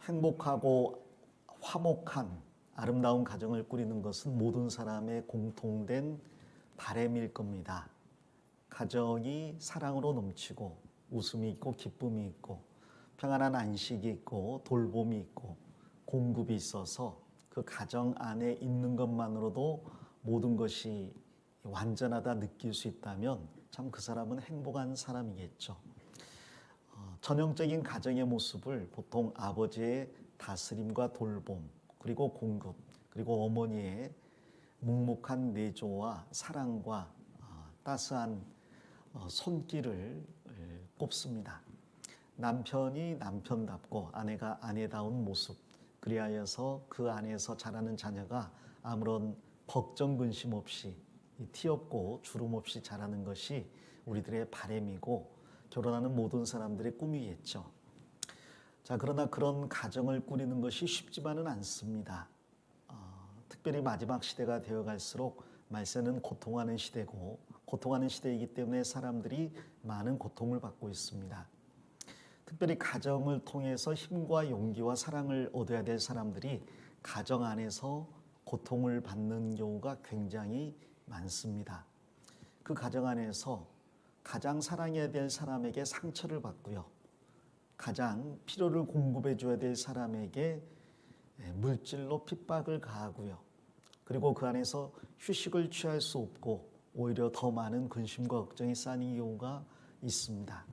행복하고 화목한 아름다운 가정을 꾸리는 것은 모든 사람의 공통된 바람일 겁니다. 가정이 사랑으로 넘치고 웃음이 있고 기쁨이 있고 평안한 안식이 있고 돌봄이 있고 공급이 있어서 그 가정 안에 있는 것만으로도 모든 것이 완전하다 느낄 수 있다면 참 그 사람은 행복한 사람이겠죠. 전형적인 가정의 모습을 보통 아버지의 다스림과 돌봄, 그리고 공급, 그리고 어머니의 묵묵한 내조와 사랑과 따스한 손길을 꼽습니다. 남편이 남편답고 아내가 아내다운 모습, 그리하여서 그 안에서 자라는 자녀가 아무런 걱정 근심 없이 티 없고 주름 없이 자라는 것이 우리들의 바람이고 결혼하는 모든 사람들의 꿈이겠죠. 자, 그러나 그런 가정을 꾸리는 것이 쉽지만은 않습니다. 특별히 마지막 시대가 되어갈수록 말세는 고통하는 시대고 고통하는 시대이기 때문에 사람들이 많은 고통을 받고 있습니다. 특별히 가정을 통해서 힘과 용기와 사랑을 얻어야 될 사람들이 가정 안에서 고통을 받는 경우가 굉장히 많습니다. 그 가정 안에서 가장 사랑해야 될 사람에게 상처를 받고요. 가장 필요를 공급해 줘야 될 사람에게 물질로 핍박을 가하고요. 그리고 그 안에서 휴식을 취할 수 없고 오히려 더 많은 근심과 걱정이 쌓이는 경우가 있습니다.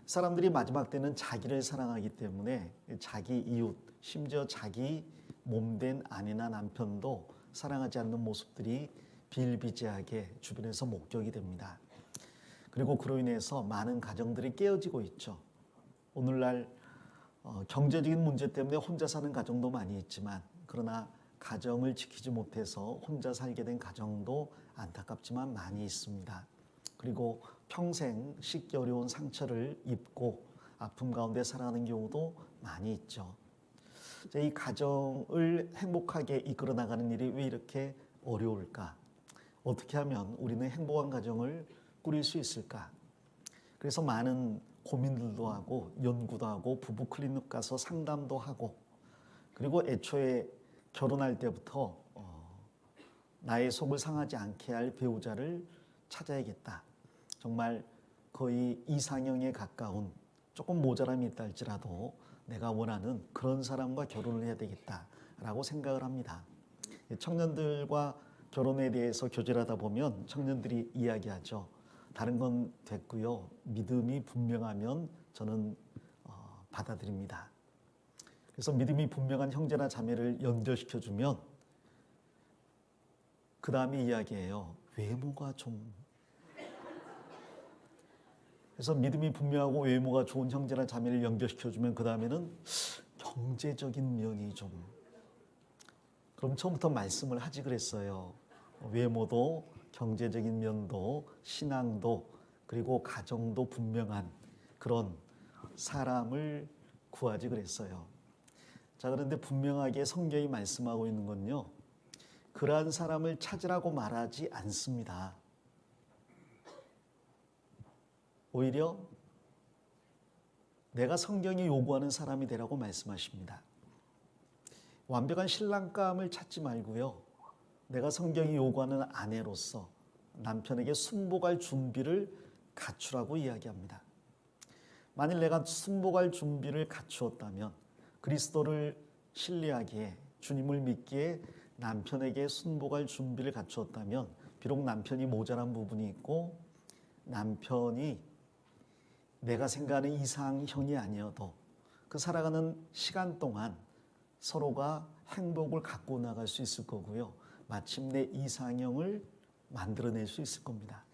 사람들이 마지막 때는 자기를 사랑하기 때문에 자기 이웃, 심지어 자기 몸된 아내나 남편도 사랑하지 않는 모습들이 비일비재하게 주변에서 목격이 됩니다. 그리고 그로 인해서 많은 가정들이 깨어지고 있죠. 오늘날 경제적인 문제 때문에 혼자 사는 가정도 많이 있지만 그러나 가정을 지키지 못해서 혼자 살게 된 가정도 안타깝지만 많이 있습니다. 그리고 평생 씻기 어려운 상처를 입고 아픔 가운데 살아가는 경우도 많이 있죠. 이 가정을 행복하게 이끌어 나가는 일이 왜 이렇게 어려울까? 어떻게 하면 우리는 행복한 가정을 꾸릴 수 있을까? 그래서 많은 고민들도 하고 연구도 하고 부부 클리닉 가서 상담도 하고 그리고 애초에 결혼할 때부터 나의 속을 상하지 않게 할 배우자를 찾아야겠다. 정말 거의 이상형에 가까운 조금 모자람이 있다 할지라도 내가 원하는 그런 사람과 결혼을 해야 되겠다라고 생각을 합니다. 청년들과 결혼에 대해서 교제를 하다 보면 청년들이 이야기하죠. 다른 건 됐고요. 믿음이 분명하면 저는 받아들입니다. 그래서 믿음이 분명한 형제나 자매를 연결시켜주면 그 다음에 이야기해요. 외모가 좀. 그래서 믿음이 분명하고 외모가 좋은 형제나 자매를 연결시켜주면 그 다음에는 경제적인 면이 좀. 그럼 처음부터 말씀을 하지 그랬어요. 외모도 경제적인 면도 신앙도 그리고 가정도 분명한 그런 사람을 구하지 그랬어요. 자, 그런데 분명하게 성경이 말씀하고 있는 건요. 그러한 사람을 찾으라고 말하지 않습니다. 오히려 내가 성경이 요구하는 사람이 되라고 말씀하십니다. 완벽한 신랑감을 찾지 말고요. 내가 성경이 요구하는 아내로서 남편에게 순복할 준비를 갖추라고 이야기합니다. 만일 내가 순복할 준비를 갖추었다면 그리스도를 신뢰하기에 주님을 믿기에 남편에게 순복할 준비를 갖추었다면 비록 남편이 모자란 부분이 있고 남편이 내가 생각하는 이상형이 아니어도 그 살아가는 시간 동안 서로가 행복을 갖고 나갈 수 있을 거고요. 마침내 이상형을 만들어낼 수 있을 겁니다.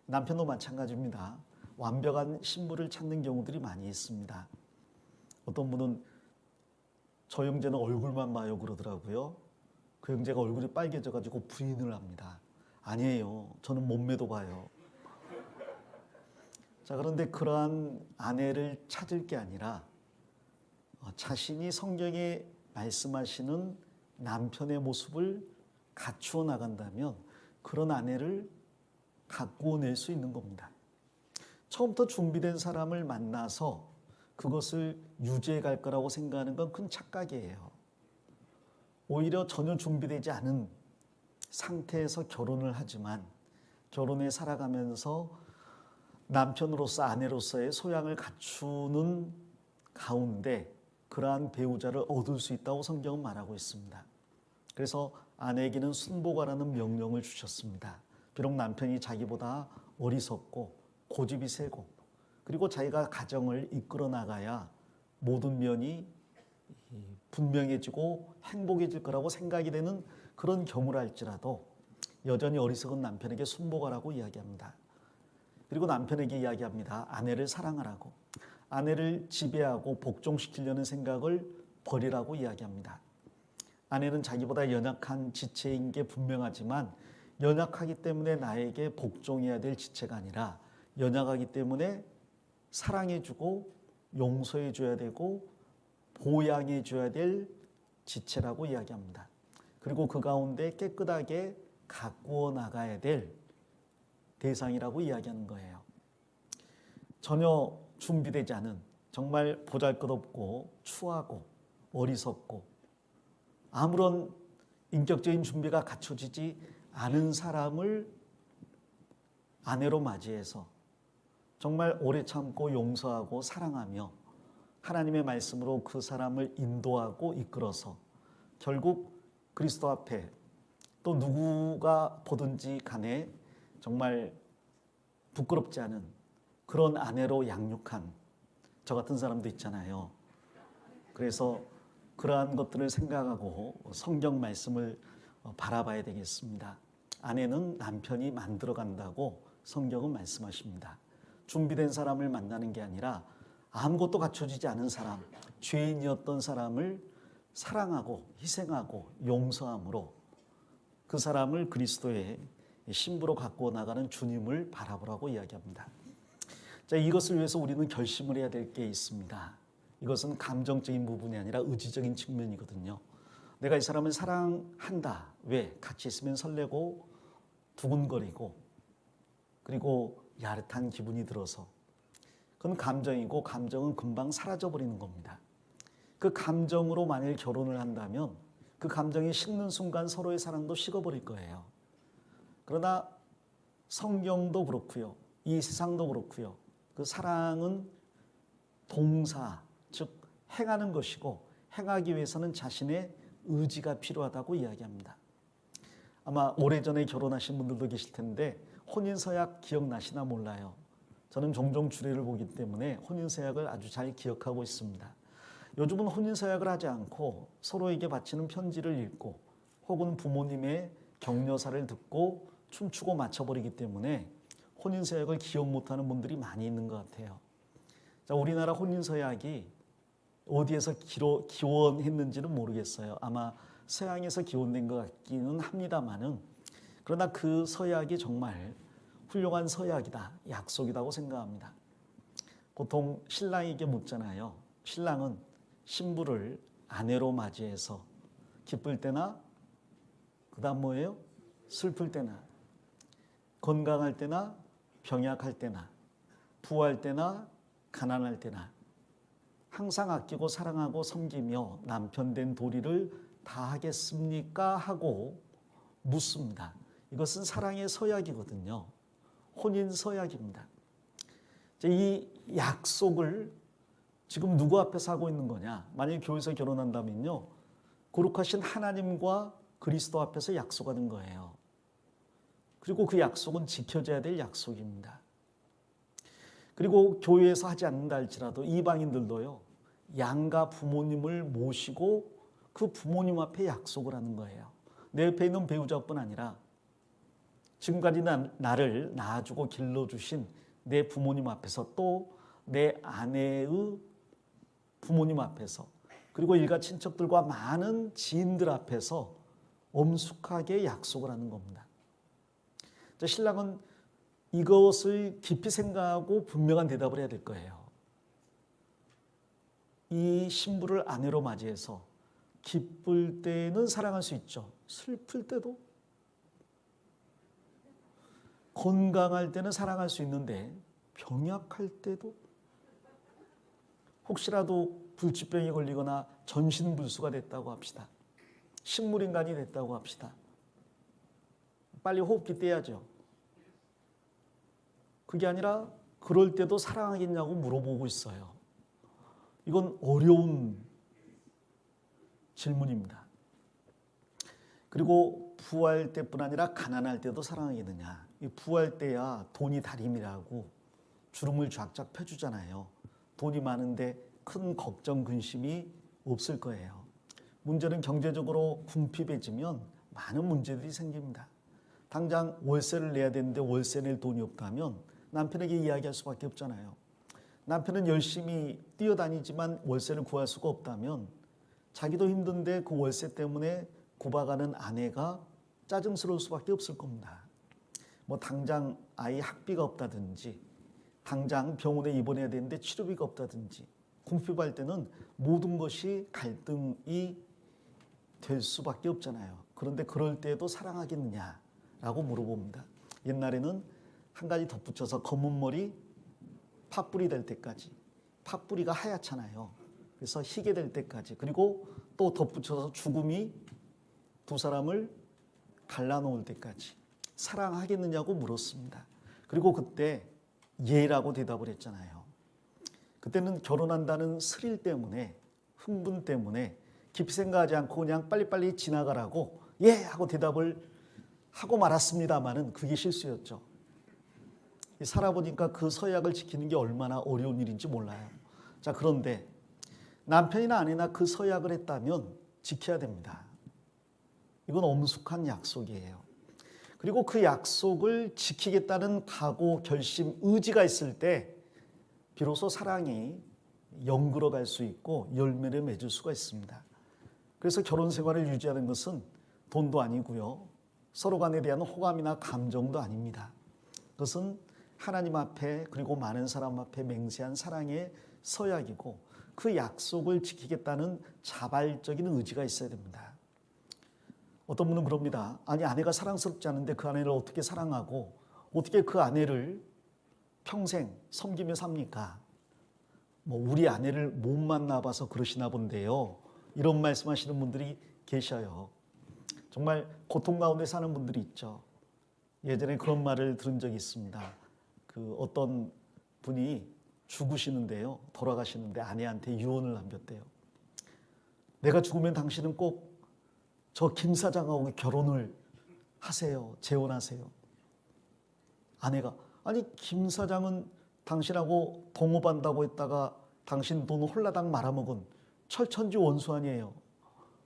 남편도 마찬가지입니다. 완벽한 신부를 찾는 경우들이 많이 있습니다. 어떤 분은 저 형제는 얼굴만 봐요 그러더라고요. 그 형제가 얼굴이 빨개져가지고 부인을 합니다. 아니에요. 저는 몸매도 봐요. 자, 그런데 그러한 아내를 찾을 게 아니라 자신이 성경에 말씀하시는 남편의 모습을 갖추어 나간다면 그런 아내를 갖고 낼 수 있는 겁니다. 처음부터 준비된 사람을 만나서 그것을 유지해 갈 거라고 생각하는 건 큰 착각이에요. 오히려 전혀 준비되지 않은 상태에서 결혼을 하지만 결혼에 살아가면서 남편으로서 아내로서의 소양을 갖추는 가운데 그러한 배우자를 얻을 수 있다고 성경은 말하고 있습니다. 그래서 아내에게는 순복하라는 명령을 주셨습니다. 비록 남편이 자기보다 어리석고 고집이 세고 그리고 자기가 가정을 이끌어 나가야 모든 면이 분명해지고 행복해질 거라고 생각이 되는 그런 경우랄지라도 여전히 어리석은 남편에게 순복하라고 이야기합니다. 그리고 남편에게 이야기합니다. 아내를 사랑하라고. 아내를 지배하고 복종시키려는 생각을 버리라고 이야기합니다. 아내는 자기보다 연약한 지체인 게 분명하지만 연약하기 때문에 나에게 복종해야 될 지체가 아니라 연약하기 때문에 사랑해주고 용서해줘야 되고 보양해줘야 될 지체라고 이야기합니다. 그리고 그 가운데 깨끗하게 가꾸어 나가야 될 대상이라고 이야기하는 거예요. 전혀 준비되지 않은 정말 보잘것없고 추하고 어리석고 아무런 인격적인 준비가 갖춰지지 않은 사람을 아내로 맞이해서 정말 오래 참고 용서하고 사랑하며 하나님의 말씀으로 그 사람을 인도하고 이끌어서 결국 그리스도 앞에 또 누구가 보든지 간에 정말 부끄럽지 않은 그런 아내로 양육한 저 같은 사람도 있잖아요. 그래서 그러한 것들을 생각하고 성경 말씀을 바라봐야 되겠습니다. 아내는 남편이 만들어 간다고 성경은 말씀하십니다. 준비된 사람을 만나는 게 아니라 아무것도 갖춰지지 않은 사람, 죄인이었던 사람을 사랑하고 희생하고 용서함으로 그 사람을 그리스도의 신부로 갖고 나가는 주님을 바라보라고 이야기합니다. 자, 이것을 위해서 우리는 결심을 해야 될 게 있습니다. 이것은 감정적인 부분이 아니라 의지적인 측면이거든요. 내가 이 사람을 사랑한다. 왜? 같이 있으면 설레고 두근거리고 그리고 야릇한 기분이 들어서 그건 감정이고 감정은 금방 사라져버리는 겁니다. 그 감정으로 만일 결혼을 한다면 그 감정이 식는 순간 서로의 사랑도 식어버릴 거예요. 그러나 성경도 그렇고요. 이 세상도 그렇고요. 그 사랑은 동사, 즉 행하는 것이고 행하기 위해서는 자신의 의지가 필요하다고 이야기합니다. 아마 오래전에 결혼하신 분들도 계실 텐데 혼인서약 기억나시나 몰라요. 저는 종종 주례를 보기 때문에 혼인서약을 아주 잘 기억하고 있습니다. 요즘은 혼인서약을 하지 않고 서로에게 바치는 편지를 읽고 혹은 부모님의 격려사를 듣고 춤추고 맞춰버리기 때문에 혼인서약을 기억 못하는 분들이 많이 있는 것 같아요. 자, 우리나라 혼인서약이 어디에서 기원했는지는 모르겠어요. 아마 서양에서 기원된 것 같기는 합니다만은 그러나 그 서약이 정말 훌륭한 서약이다, 약속이라고 생각합니다. 보통 신랑에게 묻잖아요. 신랑은 신부를 아내로 맞이해서 기쁠 때나 그다음 뭐예요? 슬플 때나 건강할 때나 병약할 때나 부할 때나 가난할 때나 항상 아끼고 사랑하고 섬기며 남편 된 도리를 다하겠습니까? 하고 묻습니다. 이것은 사랑의 서약이거든요. 혼인 서약입니다. 이 약속을 지금 누구 앞에서 하고 있는 거냐? 만약에 교회에서 결혼한다면요. 거룩하신 하나님과 그리스도 앞에서 약속하는 거예요. 그리고 그 약속은 지켜져야 될 약속입니다. 그리고 교회에서 하지 않는다 할지라도 이방인들도요. 양가 부모님을 모시고 그 부모님 앞에 약속을 하는 거예요. 내 옆에 있는 배우자뿐 아니라 지금까지 나를 낳아주고 길러주신 내 부모님 앞에서 또 내 아내의 부모님 앞에서 그리고 일가 친척들과 많은 지인들 앞에서 엄숙하게 약속을 하는 겁니다. 신랑은 이것을 깊이 생각하고 분명한 대답을 해야 될 거예요. 이 신부를 아내로 맞이해서 기쁠 때는 사랑할 수 있죠. 슬플 때도 건강할 때는 사랑할 수 있는데 병약할 때도 혹시라도 불치병에 걸리거나 전신불수가 됐다고 합시다. 식물인간이 됐다고 합시다. 빨리 호흡기 떼야죠. 그게 아니라 그럴 때도 사랑하겠냐고 물어보고 있어요. 이건 어려운 질문입니다. 그리고 부할 때뿐 아니라 가난할 때도 사랑하겠느냐. 이 부할 때야 돈이 다림이라고 주름을 쫙쫙 펴주잖아요. 돈이 많은데 큰 걱정, 근심이 없을 거예요. 문제는 경제적으로 궁핍해지면 많은 문제들이 생깁니다. 당장 월세를 내야 되는데 월세 낼 돈이 없다면 남편에게 이야기할 수밖에 없잖아요. 남편은 열심히 뛰어다니지만 월세를 구할 수가 없다면 자기도 힘든데 그 월세 때문에 구박하는 아내가 짜증스러울 수밖에 없을 겁니다. 뭐 당장 아이 학비가 없다든지 당장 병원에 입원해야 되는데 치료비가 없다든지 궁핍할 때는 모든 것이 갈등이 될 수밖에 없잖아요. 그런데 그럴 때에도 사랑하겠느냐라고 물어봅니다. 옛날에는 한 가지 덧붙여서 검은 머리 팥뿌리 될 때까지, 팥뿌리가 하얗잖아요. 그래서 희게 될 때까지, 그리고 또 덧붙여서 죽음이 두 사람을 갈라놓을 때까지 사랑하겠느냐고 물었습니다. 그리고 그때 예라고 대답을 했잖아요. 그때는 결혼한다는 스릴 때문에, 흥분 때문에 깊이 생각하지 않고 그냥 빨리빨리 지나가라고 예 하고 대답을 하고 말았습니다마는 그게 실수였죠. 살아보니까 그 서약을 지키는 게 얼마나 어려운 일인지 몰라요. 자, 그런데 남편이나 아내나 그 서약을 했다면 지켜야 됩니다. 이건 엄숙한 약속이에요. 그리고 그 약속을 지키겠다는 각오, 결심, 의지가 있을 때 비로소 사랑이 연그러 갈 수 있고 열매를 맺을 수가 있습니다. 그래서 결혼 생활을 유지하는 것은 돈도 아니고요. 서로 간에 대한 호감이나 감정도 아닙니다. 그것은 하나님 앞에 그리고 많은 사람 앞에 맹세한 사랑의 서약이고 그 약속을 지키겠다는 자발적인 의지가 있어야 됩니다. 어떤 분은 그럽니다. 아니, 아내가 사랑스럽지 않은데 그 아내를 어떻게 사랑하고 어떻게 그 아내를 평생 섬기며 삽니까? 뭐 우리 아내를 못 만나봐서 그러시나 본데요. 이런 말씀하시는 분들이 계셔요. 정말 고통 가운데 사는 분들이 있죠. 예전에 그런 말을 들은 적이 있습니다. 그 어떤 분이 죽으시는데요. 돌아가시는데 아내한테 유언을 남겼대요. 내가 죽으면 당신은 꼭 저 김 사장하고 결혼을 하세요. 재혼하세요. 아내가 아니 김 사장은 당신하고 동업한다고 했다가 당신 돈 홀라당 말아먹은 철천지 원수 아니에요.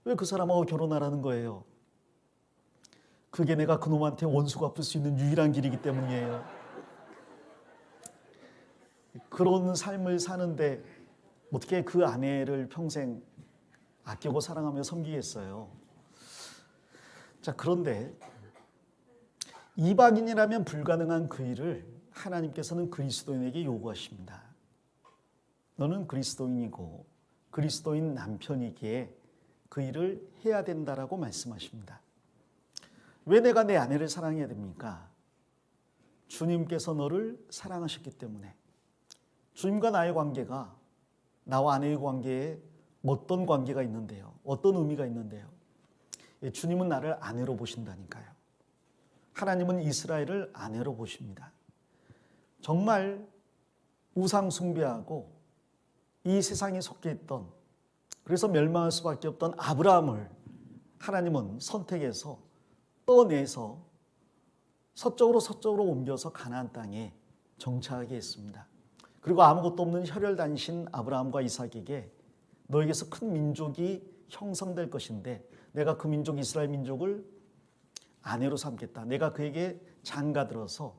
왜 그 사람하고 결혼하라는 거예요? 그게 내가 그놈한테 원수 갚을 수 있는 유일한 길이기 때문이에요. 그런 삶을 사는데 어떻게 그 아내를 평생 아끼고 사랑하며 섬기겠어요? 자, 그런데 이방인이라면 불가능한 그 일을 하나님께서는 그리스도인에게 요구하십니다. 너는 그리스도인이고 그리스도인 남편이기에 그 일을 해야 된다라고 말씀하십니다. 왜 내가 내 아내를 사랑해야 됩니까? 주님께서 너를 사랑하셨기 때문에. 주님과 나의 관계가 나와 아내의 관계에 어떤 관계가 있는데요? 어떤 의미가 있는데요? 주님은 나를 아내로 보신다니까요. 하나님은 이스라엘을 아내로 보십니다. 정말 우상 숭배하고 이 세상에 속해 있던, 그래서 멸망할 수밖에 없던 아브라함을 하나님은 선택해서 떠내서 서쪽으로 옮겨서 가나안 땅에 정착하게 했습니다. 그리고 아무것도 없는 혈혈단신 아브라함과 이삭에게 너에게서 큰 민족이 형성될 것인데 내가 그 민족 이스라엘 민족을 아내로 삼겠다. 내가 그에게 장가들어서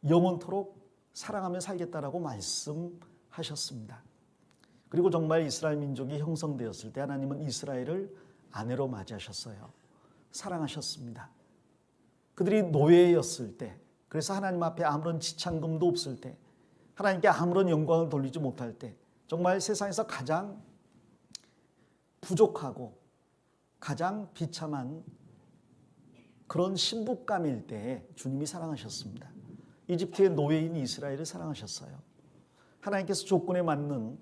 영원토록 사랑하며 살겠다라고 말씀하셨습니다. 그리고 정말 이스라엘 민족이 형성되었을 때 하나님은 이스라엘을 아내로 맞이하셨어요. 사랑하셨습니다. 그들이 노예였을 때, 그래서 하나님 앞에 아무런 지참금도 없을 때, 하나님께 아무런 영광을 돌리지 못할 때, 정말 세상에서 가장 부족하고 가장 비참한 그런 신부감일 때 주님이 사랑하셨습니다. 이집트의 노예인 이스라엘을 사랑하셨어요. 하나님께서 조건에 맞는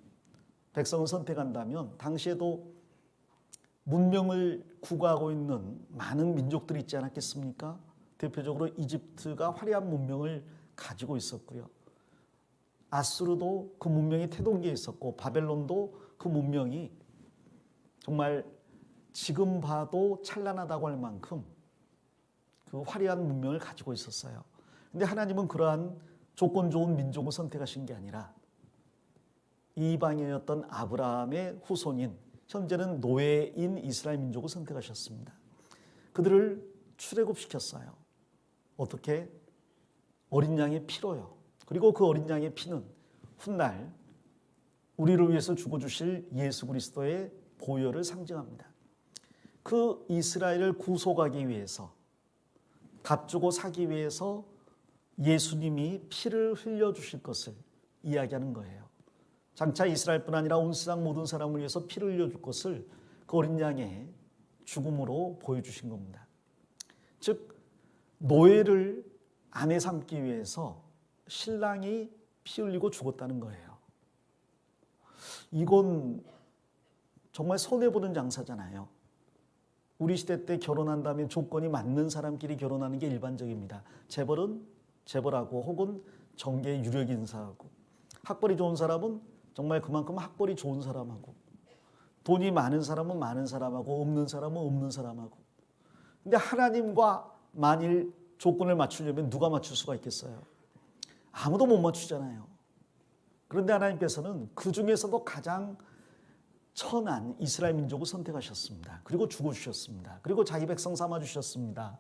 백성을 선택한다면 당시에도 문명을 구가하고 있는 많은 민족들이 있지 않았겠습니까? 대표적으로 이집트가 화려한 문명을 가지고 있었고요. 아수르도 그 문명이 태동기에 있었고 바벨론도 그 문명이 정말 지금 봐도 찬란하다고 할 만큼 그 화려한 문명을 가지고 있었어요. 근데 하나님은 그러한 조건 좋은 민족을 선택하신 게 아니라 이방인이었던 아브라함의 후손인 현재는 노예인 이스라엘 민족을 선택하셨습니다. 그들을 출애굽시켰어요. 어떻게? 어린 양의 피로요. 그리고 그 어린 양의 피는 훗날 우리를 위해서 죽어주실 예수 그리스도의 보혈을 상징합니다. 그 이스라엘을 구속하기 위해서 값주고 사기 위해서 예수님이 피를 흘려주실 것을 이야기하는 거예요. 장차 이스라엘뿐 아니라 온 세상 모든 사람을 위해서 피를 흘려줄 것을 그 어린 양의 죽음으로 보여주신 겁니다. 즉 노예를 아내 삼기 위해서 신랑이 피 흘리고 죽었다는 거예요. 이건 정말 손해보는 장사잖아요. 우리 시대 때 결혼한다면 조건이 맞는 사람끼리 결혼하는 게 일반적입니다. 재벌은 재벌하고 혹은 정계의 유력 인사하고 학벌이 좋은 사람은 정말 그만큼 학벌이 좋은 사람하고 돈이 많은 사람은 많은 사람하고 없는 사람은 없는 사람하고. 근데 하나님과 만일 조건을 맞추려면 누가 맞출 수가 있겠어요? 아무도 못 맞추잖아요. 그런데 하나님께서는 그 중에서도 가장 천한 이스라엘 민족을 선택하셨습니다. 그리고 죽어주셨습니다. 그리고 자기 백성 삼아주셨습니다.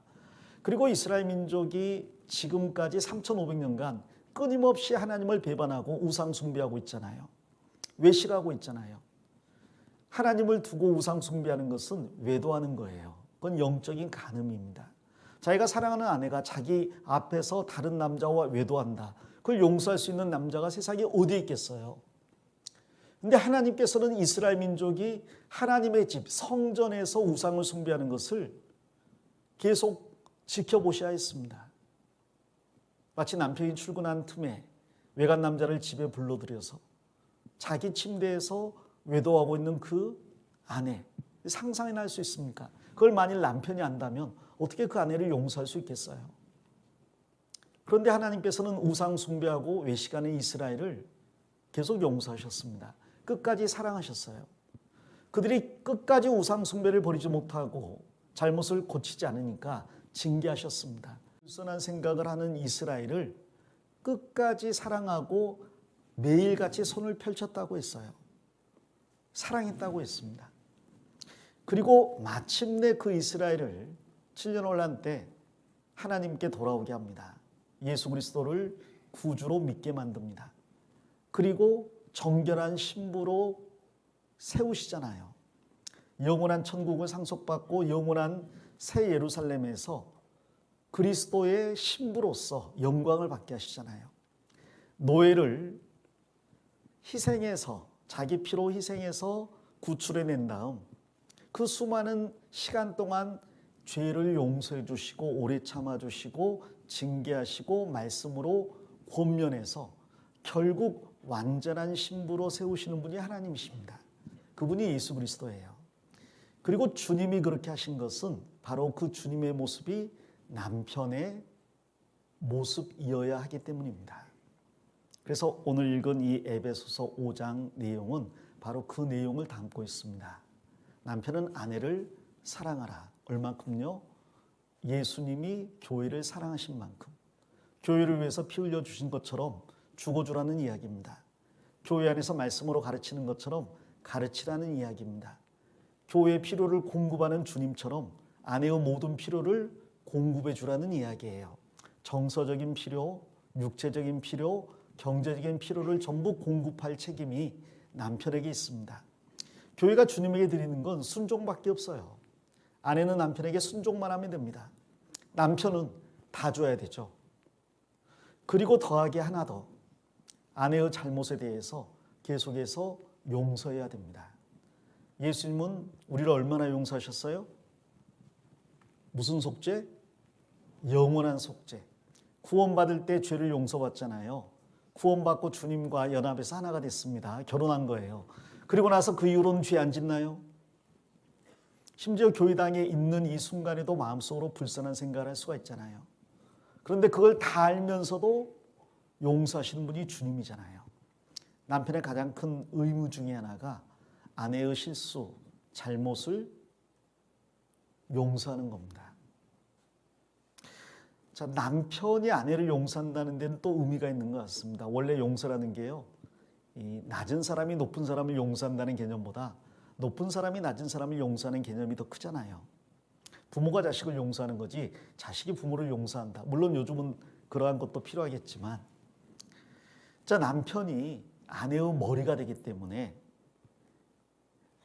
그리고 이스라엘 민족이 지금까지 3,500년간 끊임없이 하나님을 배반하고 우상 숭배하고 있잖아요. 외식하고 있잖아요. 하나님을 두고 우상 숭배하는 것은 외도하는 거예요. 그건 영적인 간음입니다. 자기가 사랑하는 아내가 자기 앞에서 다른 남자와 외도한다. 그걸 용서할 수 있는 남자가 세상에 어디에 있겠어요? 근데 하나님께서는 이스라엘 민족이 하나님의 집 성전에서 우상을 숭배하는 것을 계속 지켜보셔야 했습니다. 마치 남편이 출근한 틈에 외간 남자를 집에 불러들여서 자기 침대에서 외도하고 있는 그 아내, 상상이나 할 수 있습니까? 그걸 만일 남편이 안다면 어떻게 그 아내를 용서할 수 있겠어요? 그런데 하나님께서는 우상 숭배하고 외식하는 이스라엘을 계속 용서하셨습니다. 끝까지 사랑하셨어요. 그들이 끝까지 우상 숭배를 버리지 못하고 잘못을 고치지 않으니까 징계하셨습니다. 불선한 생각을 하는 이스라엘을 끝까지 사랑하고 매일같이 손을 펼쳤다고 했어요. 사랑했다고 했습니다. 그리고 마침내 그 이스라엘을 7년 혼란 때 하나님께 돌아오게 합니다. 예수 그리스도를 구주로 믿게 만듭니다. 그리고 정결한 신부로 세우시잖아요. 영원한 천국을 상속받고 영원한 새 예루살렘에서 그리스도의 신부로서 영광을 받게 하시잖아요. 노예를 희생해서 자기 피로 희생해서 구출해낸 다음 그 수많은 시간 동안 죄를 용서해 주시고 오래 참아 주시고 징계하시고 말씀으로 권면해서 결국 완전한 신부로 세우시는 분이 하나님이십니다. 그분이 예수 그리스도예요. 그리고 주님이 그렇게 하신 것은 바로 그 주님의 모습이 남편의 모습이어야 하기 때문입니다. 그래서 오늘 읽은 이 에베소서 5장 내용은 바로 그 내용을 담고 있습니다. 남편은 아내를 사랑하라. 얼만큼요? 예수님이 교회를 사랑하신 만큼 교회를 위해서 피 흘려 주신 것처럼 죽어주라는 이야기입니다. 교회 안에서 말씀으로 가르치는 것처럼 가르치라는 이야기입니다. 교회의 필요를 공급하는 주님처럼 아내의 모든 필요를 공급해 주라는 이야기예요. 정서적인 필요, 육체적인 필요, 경제적인 필요를 전부 공급할 책임이 남편에게 있습니다. 교회가 주님에게 드리는 건 순종밖에 없어요. 아내는 남편에게 순종만 하면 됩니다. 남편은 다 줘야 되죠. 그리고 더하기 하나 더, 아내의 잘못에 대해서 계속해서 용서해야 됩니다. 예수님은 우리를 얼마나 용서하셨어요? 무슨 속죄? 영원한 속죄. 구원받을 때 죄를 용서받잖아요. 구원받고 주님과 연합해서 하나가 됐습니다. 결혼한 거예요. 그리고 나서 그 이후로는 죄 안 짓나요? 심지어 교회당에 있는 이 순간에도 마음속으로 불쌍한 생각을 할 수가 있잖아요. 그런데 그걸 다 알면서도 용서하시는 분이 주님이잖아요. 남편의 가장 큰 의무 중에 하나가 아내의 실수, 잘못을 용서하는 겁니다. 자, 남편이 아내를 용서한다는 데는 또 의미가 있는 것 같습니다. 원래 용서라는 게요, 이 낮은 사람이 높은 사람을 용서한다는 개념보다 높은 사람이 낮은 사람을 용서하는 개념이 더 크잖아요. 부모가 자식을 용서하는 거지 자식이 부모를 용서한다. 물론 요즘은 그러한 것도 필요하겠지만, 자, 남편이 아내의 머리가 되기 때문에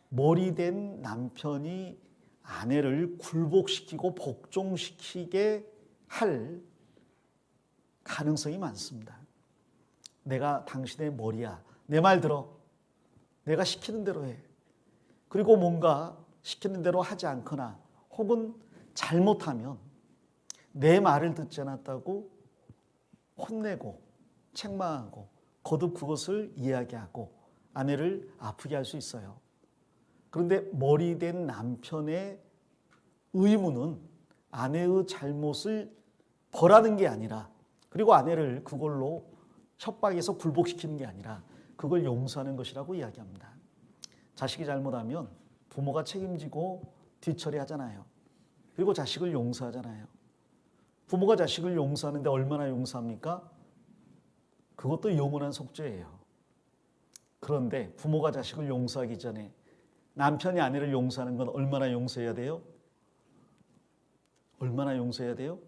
머리 된 남편이 아내를 굴복시키고 복종시키게 할 가능성이 많습니다. 내가 당신의 머리야. 내 말 들어. 내가 시키는 대로 해. 그리고 뭔가 시키는 대로 하지 않거나 혹은 잘못하면 내 말을 듣지 않았다고 혼내고 책망하고 거듭 그것을 이야기하고 아내를 아프게 할 수 있어요. 그런데 머리 된 남편의 의무는 아내의 잘못을 벌하는 게 아니라, 그리고 아내를 그걸로 협박해서 굴복시키는 게 아니라 그걸 용서하는 것이라고 이야기합니다. 자식이 잘못하면 부모가 책임지고 뒤처리하잖아요. 그리고 자식을 용서하잖아요. 부모가 자식을 용서하는데 얼마나 용서합니까? 그것도 영원한 속죄예요. 그런데 부모가 자식을 용서하기 전에 남편이 아내를 용서하는 건 얼마나 용서해야 돼요? 얼마나 용서해야 돼요?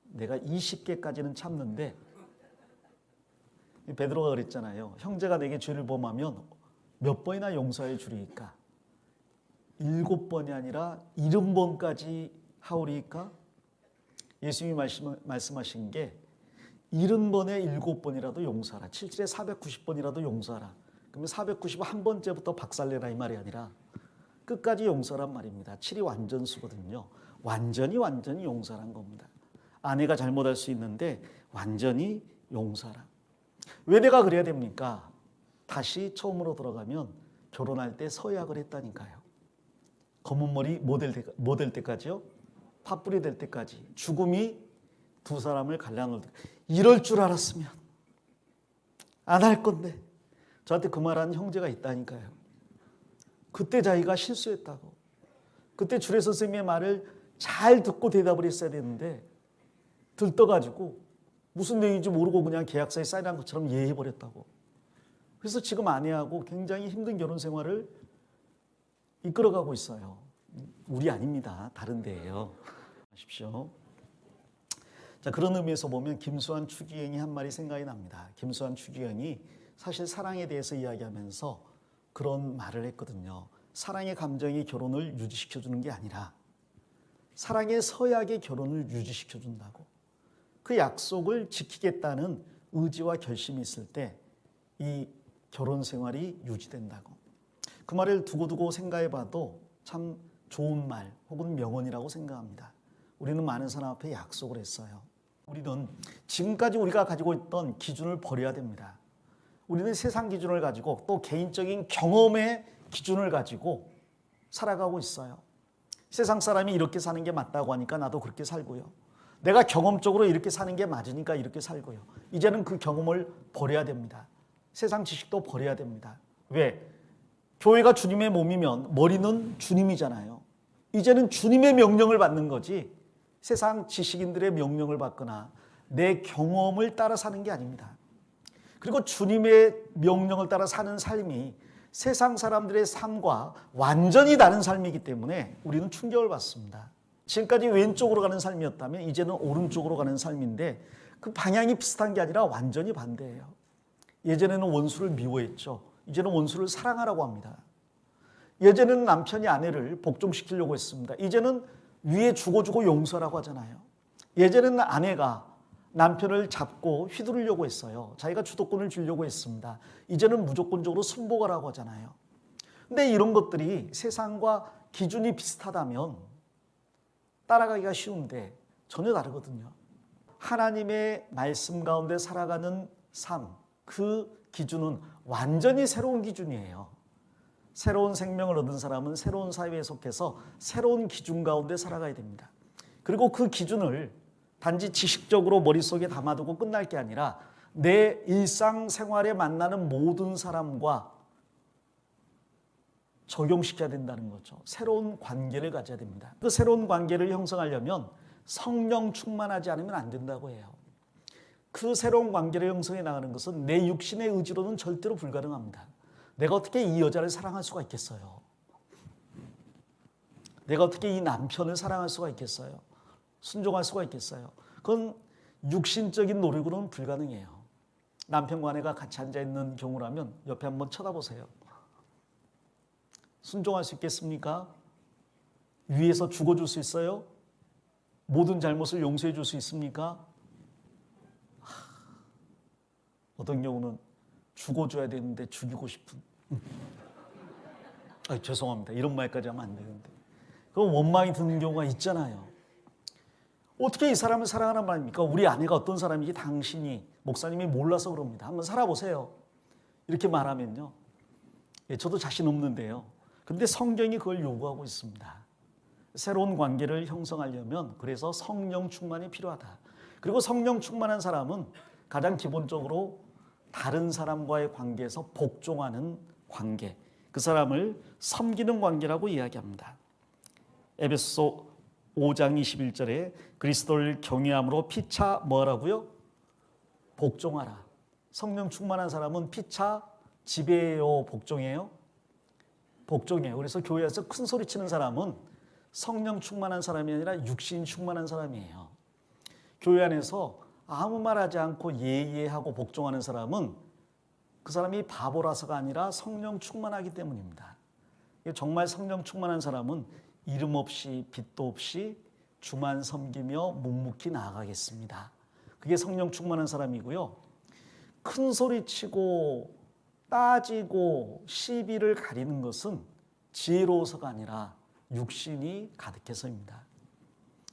내가 20개까지는 참는데, 베드로가 그랬잖아요. 형제가 내게 죄를 범하면 몇 번이나 용서해 주리이까? 7번이 아니라 70번까지 하오리이까? 예수님이 말씀하신 게 70번에 7번이라도 용서하라. 7일에 490번이라도 용서하라. 그러면 491번째부터 박살내라 이 말이 아니라 끝까지 용서란 말입니다. 7이 완전수거든요. 완전히 용서란 겁니다. 아내가 잘못할 수 있는데 완전히 용서하라. 왜 내가 그래야 됩니까? 다시 처음으로 돌아가면 결혼할 때 서약을 했다니까요. 검은 머리 뭐 될 때까지요? 팥불이 될 때까지. 죽음이 두 사람을 갈라놓을 때. 이럴 줄 알았으면 안 할 건데. 저한테 그 말하는 형제가 있다니까요. 그때 자기가 실수했다고. 그때 주례 선생님의 말을 잘 듣고 대답을 했어야 되는데 들떠가지고 무슨 내용인지 모르고 그냥 계약서에 사인한 것처럼 예해버렸다고. 그래서 지금 아내하고 굉장히 힘든 결혼 생활을 이끌어가고 있어요. 우리 아닙니다. 다른 데예요. 아십시오. 자, 그런 의미에서 보면 김수환 추기경이 한 말이 생각이 납니다. 김수환 추기경이 사실 사랑에 대해서 이야기하면서 그런 말을 했거든요. 사랑의 감정이 결혼을 유지시켜주는 게 아니라 사랑의 서약의 결혼을 유지시켜준다고. 그 약속을 지키겠다는 의지와 결심이 있을 때 이 결혼 생활이 유지된다고. 그 말을 두고두고 생각해 봐도 참 좋은 말 혹은 명언이라고 생각합니다. 우리는 많은 사람 앞에 약속을 했어요. 우리는 지금까지 우리가 가지고 있던 기준을 버려야 됩니다. 우리는 세상 기준을 가지고 또 개인적인 경험의 기준을 가지고 살아가고 있어요. 세상 사람이 이렇게 사는 게 맞다고 하니까 나도 그렇게 살고요. 내가 경험적으로 이렇게 사는 게 맞으니까 이렇게 살고요. 이제는 그 경험을 버려야 됩니다. 세상 지식도 버려야 됩니다. 왜? 교회가 주님의 몸이면 머리는 주님이잖아요. 이제는 주님의 명령을 받는 거지 세상 지식인들의 명령을 받거나 내 경험을 따라 사는 게 아닙니다. 그리고 주님의 명령을 따라 사는 삶이 세상 사람들의 삶과 완전히 다른 삶이기 때문에 우리는 충격을 받습니다. 지금까지 왼쪽으로 가는 삶이었다면 이제는 오른쪽으로 가는 삶인데 그 방향이 비슷한 게 아니라 완전히 반대예요. 예전에는 원수를 미워했죠. 이제는 원수를 사랑하라고 합니다. 예전에는 남편이 아내를 복종시키려고 했습니다. 이제는 위에 주고 용서라고 하잖아요. 예전에는 아내가 남편을 잡고 휘두르려고 했어요. 자기가 주도권을 주려고 했습니다. 이제는 무조건적으로 순복하라고 하잖아요. 근데 이런 것들이 세상과 기준이 비슷하다면 따라가기가 쉬운데 전혀 다르거든요. 하나님의 말씀 가운데 살아가는 삶, 그 기준은 완전히 새로운 기준이에요. 새로운 생명을 얻은 사람은 새로운 사회에 속해서 새로운 기준 가운데 살아가야 됩니다. 그리고 그 기준을 단지 지식적으로 머릿속에 담아두고 끝날 게 아니라 내 일상생활에 만나는 모든 사람과 적용시켜야 된다는 거죠. 새로운 관계를 가져야 됩니다. 그 새로운 관계를 형성하려면 성령 충만하지 않으면 안 된다고 해요. 그 새로운 관계를 형성해 나가는 것은 내 육신의 의지로는 절대로 불가능합니다. 내가 어떻게 이 여자를 사랑할 수가 있겠어요? 내가 어떻게 이 남편을 사랑할 수가 있겠어요? 순종할 수가 있겠어요? 그건 육신적인 노력으로는 불가능해요. 남편과 아내가 같이 앉아있는 경우라면 옆에 한번 쳐다보세요. 순종할 수 있겠습니까? 위에서 죽어줄 수 있어요? 모든 잘못을 용서해 줄 수 있습니까? 어떤 경우는 죽어줘야 되는데 죽이고 싶은. 죄송합니다. 이런 말까지 하면 안 되는데. 그럼 원망이 드는 경우가 있잖아요. 어떻게 이 사람을 사랑하란 말입니까? 우리 아내가 어떤 사람인지 당신이, 목사님이 몰라서 그럽니다. 한번 살아보세요. 이렇게 말하면요. 저도 자신 없는데요. 근데 성경이 그걸 요구하고 있습니다. 새로운 관계를 형성하려면 그래서 성령 충만이 필요하다. 그리고 성령 충만한 사람은 가장 기본적으로 다른 사람과의 관계에서 복종하는 관계, 그 사람을 섬기는 관계라고 이야기합니다. 에베소 5장 21절에 그리스도를 경외함으로 피차 뭐라고요? 복종하라. 성령 충만한 사람은 피차 지배해요, 복종해요? 복종해요. 그래서 교회에서 큰 소리 치는 사람은 성령 충만한 사람이 아니라 육신 충만한 사람이에요. 교회 안에서 아무 말하지 않고 예예하고 복종하는 사람은 그 사람이 바보라서가 아니라 성령 충만하기 때문입니다. 정말 성령 충만한 사람은 이름 없이 빚도 없이 주만 섬기며 묵묵히 나아가겠습니다. 그게 성령 충만한 사람이고요. 큰 소리치고 따지고 시비를 가리는 것은 지혜로워서가 아니라 육신이 가득해서입니다.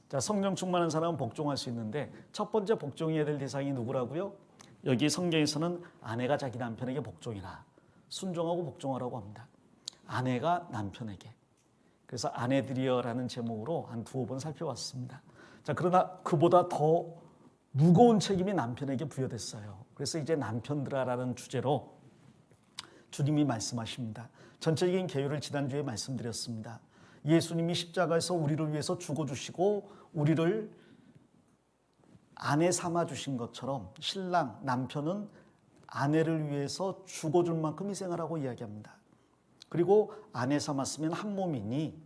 자, 성령 충만한 사람은 복종할 수 있는데 첫 번째 복종해야 될 대상이 누구라고요? 여기 성경에서는 아내가 자기 남편에게 복종이라, 순종하고 복종하라고 합니다. 아내가 남편에게. 그래서 아내들이여라는 제목으로 한 두어 번 살펴봤습니다. 자, 그러나 그보다 더 무거운 책임이 남편에게 부여됐어요. 그래서 이제 남편들아라는 주제로 주님이 말씀하십니다. 전체적인 개요를 지난주에 말씀드렸습니다. 예수님이 십자가에서 우리를 위해서 죽어주시고 우리를 아내 삼아주신 것처럼 신랑, 남편은 아내를 위해서 죽어줄 만큼 희생하라고 이야기합니다. 그리고 아내 삼았으면 한 몸이니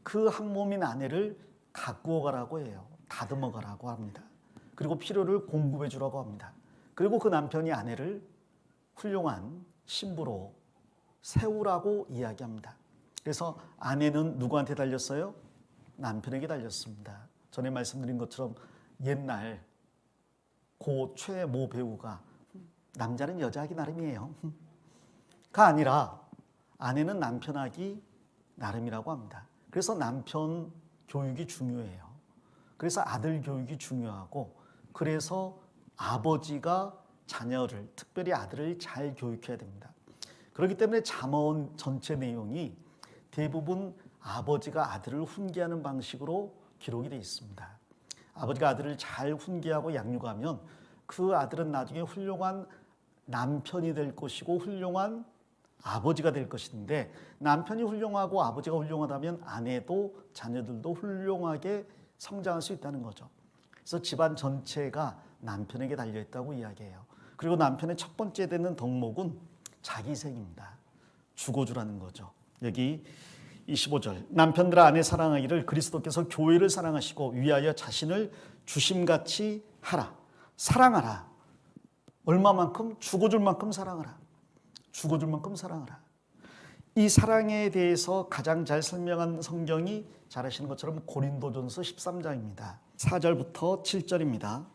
그 한 몸인 아내를 가꾸어 가라고 해요. 다듬어 가라고 합니다. 그리고 필요를 공급해 주라고 합니다. 그리고 그 남편이 아내를 훌륭한 신부로 세우라고 이야기합니다. 그래서 아내는 누구한테 달렸어요? 남편에게 달렸습니다. 전에 말씀드린 것처럼 옛날 고 최모 배우가 남자는 여자하기 나름이에요. 가 아니라 아내는 남편하기 나름이라고 합니다. 그래서 남편 교육이 중요해요. 그래서 아들 교육이 중요하고 그래서 아버지가 자녀를, 특별히 아들을 잘 교육해야 됩니다. 그렇기 때문에 잠언 전체 내용이 대부분 아버지가 아들을 훈계하는 방식으로 기록이 되어 있습니다. 아버지가 아들을 잘 훈계하고 양육하면 그 아들은 나중에 훌륭한 남편이 될 것이고 훌륭한 아버지가 될 것인데, 남편이 훌륭하고 아버지가 훌륭하다면 아내도 자녀들도 훌륭하게 성장할 수 있다는 거죠. 그래서 집안 전체가 남편에게 달려있다고 이야기해요. 그리고 남편의 첫 번째 되는 덕목은 자기 희생입니다. 죽어주라는 거죠. 여기 25절, 남편들아 아내 사랑하기를 그리스도께서 교회를 사랑하시고 위하여 자신을 주심같이 하라. 사랑하라. 얼마만큼? 죽어줄 만큼 사랑하라. 죽어줄 만큼 사랑하라. 이 사랑에 대해서 가장 잘 설명한 성경이 잘 아시는 것처럼 고린도전서 13장입니다. 4절부터 7절입니다.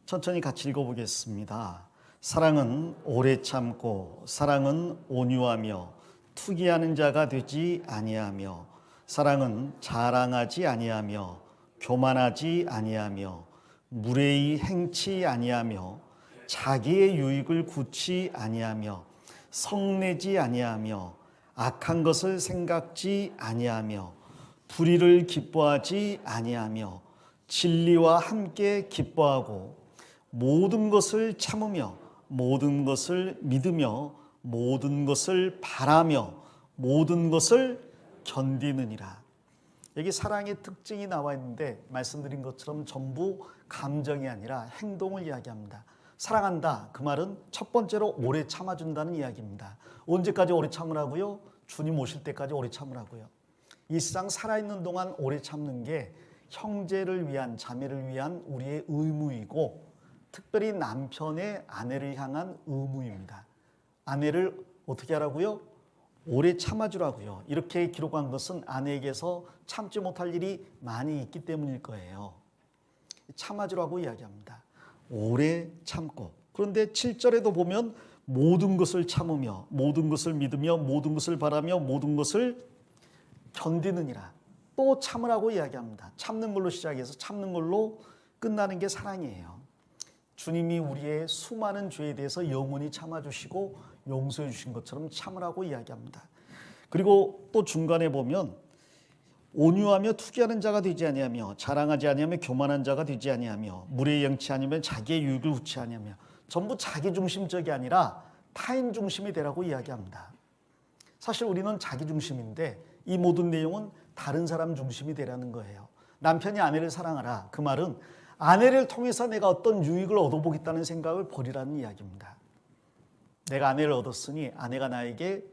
천천히 같이 읽어보겠습니다. 사랑은 오래 참고 사랑은 온유하며 투기하는 자가 되지 아니하며 사랑은 자랑하지 아니하며 교만하지 아니하며 무례히 행치 아니하며 자기의 유익을 구치 아니하며 성내지 아니하며 악한 것을 생각지 아니하며 불의를 기뻐하지 아니하며 진리와 함께 기뻐하고 모든 것을 참으며 모든 것을 믿으며 모든 것을 바라며 모든 것을 견디느니라. 여기 사랑의 특징이 나와 있는데 말씀드린 것처럼 전부 감정이 아니라 행동을 이야기합니다. 사랑한다, 그 말은 첫 번째로 오래 참아준다는 이야기입니다. 언제까지 오래 참으라고요? 주님 오실 때까지 오래 참으라고요. 이 세상 살아있는 동안 오래 참는 게 형제를 위한, 자매를 위한 우리의 의무이고 특별히 남편의 아내를 향한 의무입니다. 아내를 어떻게 하라고요? 오래 참아주라고요. 이렇게 기록한 것은 아내에게서 참지 못할 일이 많이 있기 때문일 거예요. 참아주라고 이야기합니다. 오래 참고. 그런데 7절에도 보면 모든 것을 참으며 모든 것을 믿으며 모든 것을 바라며 모든 것을 견디느니라. 또 참으라고 이야기합니다. 참는 걸로 시작해서 참는 걸로 끝나는 게 사랑이에요. 주님이 우리의 수많은 죄에 대해서 영원히 참아주시고 용서해 주신 것처럼 참으라고 이야기합니다. 그리고 또 중간에 보면 온유하며 투기하는 자가 되지 아니하며 자랑하지 아니하며 교만한 자가 되지 아니하며 물에 영치 아니하며 자기의 유익을 구치 아니하며 전부 자기중심적이 아니라 타인 중심이 되라고 이야기합니다. 사실 우리는 자기중심인데 이 모든 내용은 다른 사람 중심이 되라는 거예요. 남편이 아내를 사랑하라. 그 말은 아내를 통해서 내가 어떤 유익을 얻어보겠다는 생각을 버리라는 이야기입니다. 내가 아내를 얻었으니 아내가 나에게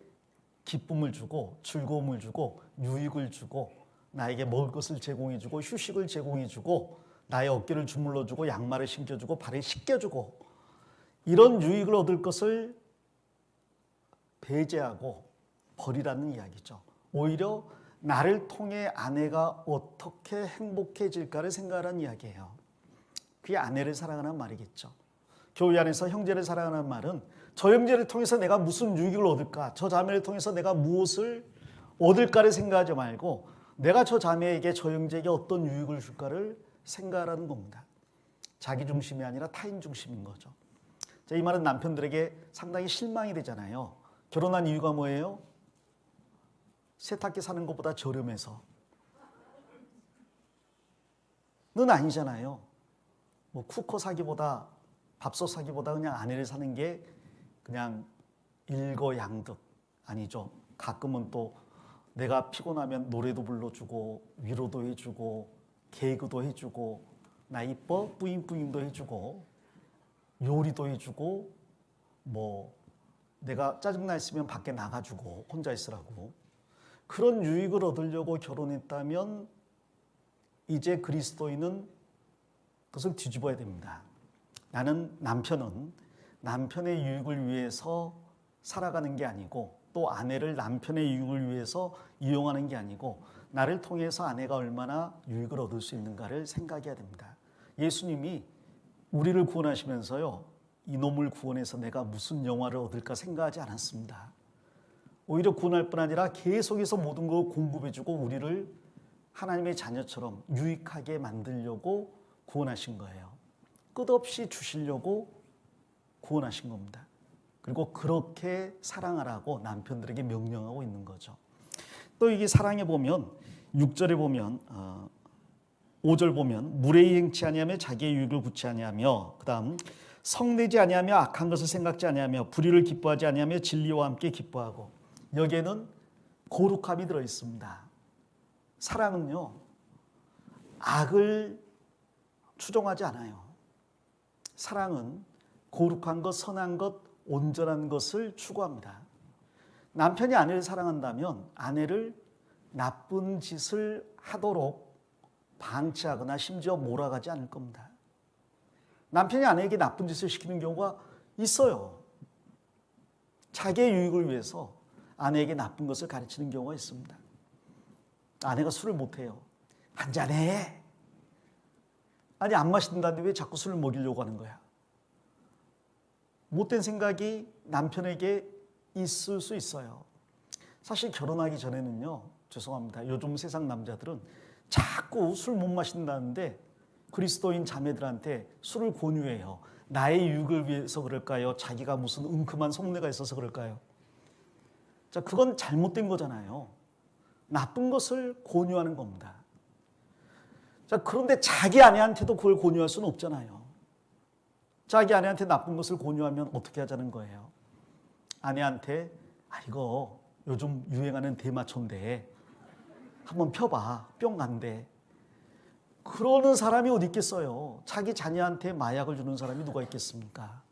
기쁨을 주고 즐거움을 주고 유익을 주고 나에게 먹을 것을 제공해주고 휴식을 제공해주고 나의 어깨를 주물러주고 양말을 신겨주고 발을 씻겨주고 이런 유익을 얻을 것을 배제하고 버리라는 이야기죠. 오히려 나를 통해 아내가 어떻게 행복해질까를 생각하라는 이야기예요. 그게 아내를 사랑하는 말이겠죠. 교회 안에서 형제를 사랑하는 말은 저 형제를 통해서 내가 무슨 유익을 얻을까, 저 자매를 통해서 내가 무엇을 얻을까를 생각하지 말고 내가 저 자매에게, 저 형제에게 어떤 유익을 줄까를 생각하라는 겁니다. 자기 중심이 아니라 타인 중심인 거죠. 자, 이 말은 남편들에게 상당히 실망이 되잖아요. 결혼한 이유가 뭐예요? 세탁기 사는 것보다 저렴해서. 는 아니잖아요. 뭐 쿠커 사기보다, 밥솥 사기보다 그냥 아내를 사는 게 그냥 일거양득 아니죠. 가끔은 또 내가 피곤하면 노래도 불러주고 위로도 해주고 개그도 해주고 나 이뻐 뿌잉뿌잉도 해주고 요리도 해주고 뭐 내가 짜증나 있으면 밖에 나가주고 혼자 있으라고. 그런 유익을 얻으려고 결혼했다면 이제 그리스도인은 그것을 뒤집어야 됩니다. 나는 남편은 남편의 유익을 위해서 살아가는 게 아니고 또 아내를 남편의 유익을 위해서 이용하는 게 아니고 나를 통해서 아내가 얼마나 유익을 얻을 수 있는가를 생각해야 됩니다. 예수님이 우리를 구원하시면서요, 이놈을 구원해서 내가 무슨 영화를 얻을까 생각하지 않았습니다. 오히려 구원할 뿐 아니라 계속해서 모든 걸 공급해주고 우리를 하나님의 자녀처럼 유익하게 만들려고 구원하신 거예요. 끝없이 주시려고 구원하신 겁니다. 그리고 그렇게 사랑하라고 남편들에게 명령하고 있는 거죠. 또 이게 사랑에 보면 6절에 보면 5절 보면 물에 행치 아니하며 자기의 유익을 구치 아니하며 그 다음 성내지 아니하며 악한 것을 생각지 아니하며 불의를 기뻐하지 아니하며 진리와 함께 기뻐하고 여기에는 거룩함이 들어있습니다. 사랑은요 악을 추종하지 않아요. 사랑은 거룩한 것, 선한 것, 온전한 것을 추구합니다. 남편이 아내를 사랑한다면 아내를 나쁜 짓을 하도록 방치하거나 심지어 몰아가지 않을 겁니다. 남편이 아내에게 나쁜 짓을 시키는 경우가 있어요. 자기의 유익을 위해서 아내에게 나쁜 것을 가르치는 경우가 있습니다. 아내가 술을 못해요. 한잔해. 아니 안 마신다는데 왜 자꾸 술을 먹이려고 하는 거야? 못된 생각이 남편에게 있을 수 있어요. 사실 결혼하기 전에는요, 죄송합니다. 요즘 세상 남자들은 자꾸 술 못 마신다는데 그리스도인 자매들한테 술을 권유해요. 나의 유익을 위해서 그럴까요? 자기가 무슨 은큼한 속내가 있어서 그럴까요? 자, 그건 잘못된 거잖아요. 나쁜 것을 권유하는 겁니다. 자, 그런데 자기 아내한테도 그걸 권유할 수는 없잖아요. 자기 아내한테 나쁜 것을 권유하면 어떻게 하자는 거예요? 아내한테 이거 요즘 유행하는 대마초인데 한번 펴봐. 뿅 간대. 그러는 사람이 어디 있겠어요? 자기 자녀한테 마약을 주는 사람이 누가 있겠습니까?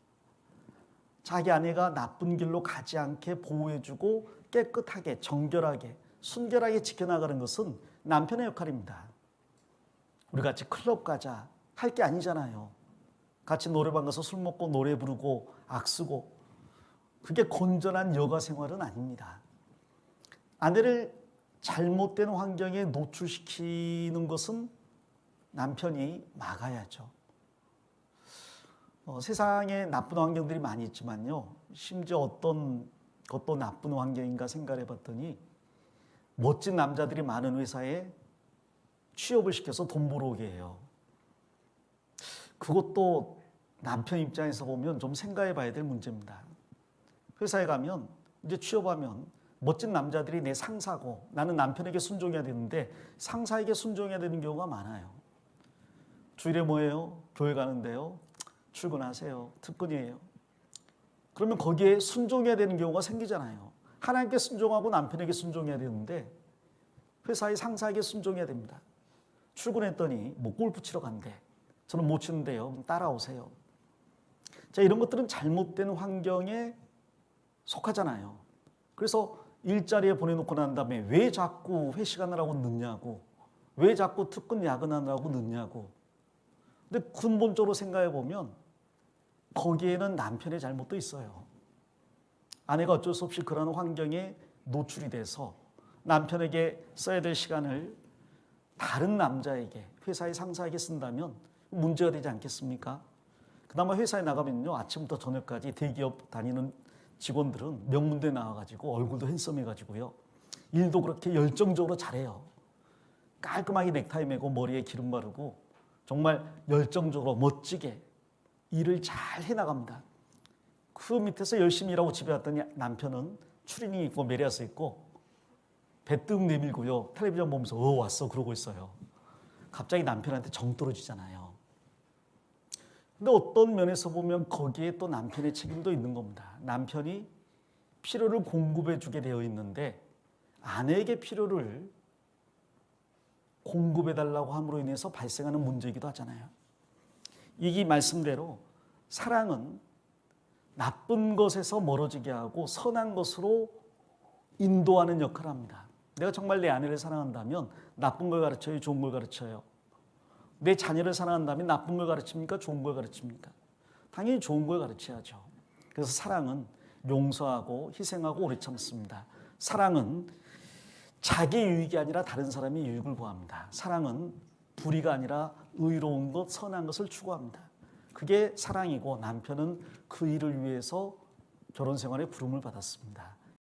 자기 아내가 나쁜 길로 가지 않게 보호해주고 깨끗하게 정결하게 순결하게 지켜나가는 것은 남편의 역할입니다. 우리 같이 클럽 가자 할 게 아니잖아요. 같이 노래방 가서 술 먹고 노래 부르고 악쓰고 그게 건전한 여가 생활은 아닙니다. 아내를 잘못된 환경에 노출시키는 것은 남편이 막아야죠. 세상에 나쁜 환경들이 많이 있지만요. 심지어 어떤 것도 나쁜 환경인가 생각해 봤더니 멋진 남자들이 많은 회사에 취업을 시켜서 돈 벌어오게 해요. 그것도 남편 입장에서 보면 좀 생각해 봐야 될 문제입니다. 회사에 가면 이제 취업하면 멋진 남자들이 내 상사고 나는 남편에게 순종해야 되는데 상사에게 순종해야 되는 경우가 많아요. 주일에 뭐예요? 교회 가는데요. 출근하세요. 특근이에요. 그러면 거기에 순종해야 되는 경우가 생기잖아요. 하나님께 순종하고 남편에게 순종해야 되는데 회사의 상사에게 순종해야 됩니다. 출근했더니 뭐 골프 치러 간대. 저는 못 치는데요. 따라오세요. 자, 이런 것들은 잘못된 환경에 속하잖아요. 그래서 일자리에 보내놓고 난 다음에 왜 자꾸 회식하느라고 늦냐고, 왜 자꾸 특근 야근하느라고 늦냐고. 근데 근본적으로 생각해 보면 거기에는 남편의 잘못도 있어요. 아내가 어쩔 수 없이 그런 환경에 노출이 돼서 남편에게 써야 될 시간을 다른 남자에게, 회사의 상사에게 쓴다면 문제가 되지 않겠습니까? 그나마 회사에 나가면요, 아침부터 저녁까지 대기업 다니는 직원들은 명문대 나와가지고 얼굴도 핸섬해가지고요, 일도 그렇게 열정적으로 잘해요. 깔끔하게 넥타이 매고 머리에 기름 바르고 정말 열정적으로 멋지게 일을 잘 해나갑니다. 그 밑에서 열심히 일하고 집에 왔더니 남편은 추리닝 입고 메리아스 입고 배뜩 내밀고요, 텔레비전 보면서 왔어 그러고 있어요. 갑자기 남편한테 정 떨어지잖아요. 근데 어떤 면에서 보면 거기에 또 남편의 책임도 있는 겁니다. 남편이 필요를 공급해 주게 되어 있는데 아내에게 필요를 공급해 달라고 함으로 인해서 발생하는 문제이기도 하잖아요. 이 말씀대로 사랑은 나쁜 것에서 멀어지게 하고 선한 것으로 인도하는 역할을 합니다. 내가 정말 내 아내를 사랑한다면 나쁜 걸 가르쳐요? 좋은 걸 가르쳐요? 내 자녀를 사랑한다면 나쁜 걸 가르칩니까? 좋은 걸 가르칩니까? 당연히 좋은 걸 가르쳐야죠. 그래서 사랑은 용서하고 희생하고 오래 참습니다. 사랑은 자기 유익이 아니라 다른 사람의 유익을 구합니다. 사랑은 불의가 아니라 의로운 것, 선한 것을 추구합니다. 그게 사랑이고 남편은 그 일을 위해서 결혼 생활에 부름을 받았습니다.